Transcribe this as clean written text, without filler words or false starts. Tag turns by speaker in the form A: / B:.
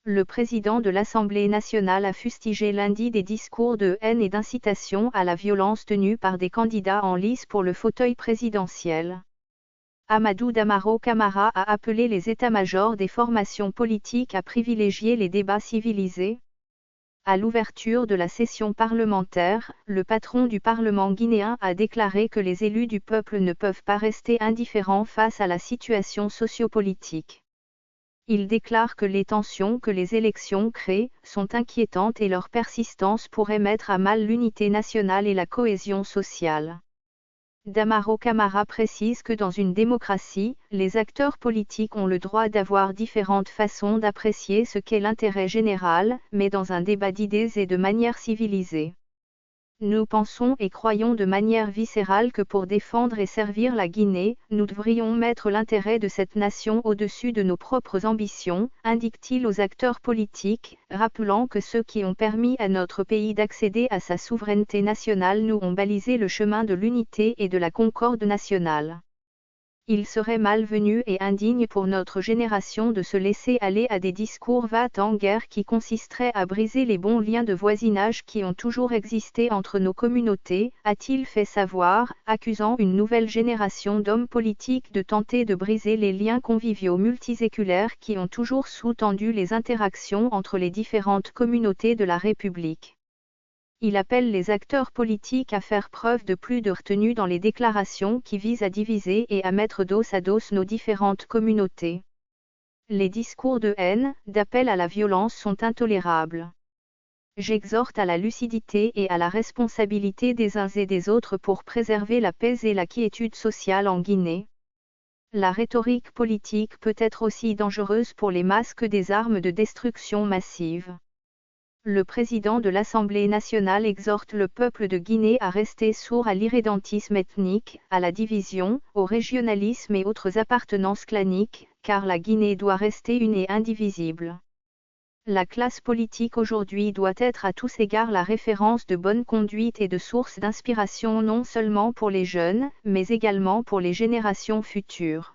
A: Le président de l'Assemblée nationale a fustigé lundi des discours de haine et d'incitation à la violence tenus par des candidats en lice pour le fauteuil présidentiel. Amadou Damaro Camara a appelé les états-majors des formations politiques à privilégier les débats civilisés. À l'ouverture de la session parlementaire, le patron du Parlement guinéen a déclaré que les élus du peuple ne peuvent pas rester indifférents face à la situation sociopolitique. Il déclare que les tensions que les élections créent sont inquiétantes et leur persistance pourrait mettre à mal l'unité nationale et la cohésion sociale. Damaro Camara précise que dans une démocratie, les acteurs politiques ont le droit d'avoir différentes façons d'apprécier ce qu'est l'intérêt général, mais dans un débat d'idées et de manière civilisée. Nous pensons et croyons de manière viscérale que pour défendre et servir la Guinée, nous devrions mettre l'intérêt de cette nation au-dessus de nos propres ambitions, indique-t-il aux acteurs politiques, rappelant que ceux qui ont permis à notre pays d'accéder à sa souveraineté nationale nous ont balisé le chemin de l'unité et de la concorde nationale. Il serait malvenu et indigne pour notre génération de se laisser aller à des discours va-t-en-guerre qui consisteraient à briser les bons liens de voisinage qui ont toujours existé entre nos communautés, a-t-il fait savoir, accusant une nouvelle génération d'hommes politiques de tenter de briser les liens conviviaux multiséculaires qui ont toujours sous-tendu les interactions entre les différentes communautés de la République. Il appelle les acteurs politiques à faire preuve de plus de retenue dans les déclarations qui visent à diviser et à mettre dos à dos nos différentes communautés. Les discours de haine, d'appel à la violence sont intolérables. J'exhorte à la lucidité et à la responsabilité des uns et des autres pour préserver la paix et la quiétude sociale en Guinée. La rhétorique politique peut être aussi dangereuse pour les masses que des armes de destruction massive. Le président de l'Assemblée nationale exhorte le peuple de Guinée à rester sourd à l'irrédentisme ethnique, à la division, au régionalisme et autres appartenances claniques, car la Guinée doit rester une et indivisible. La classe politique aujourd'hui doit être à tous égards la référence de bonne conduite et de source d'inspiration non seulement pour les jeunes, mais également pour les générations futures.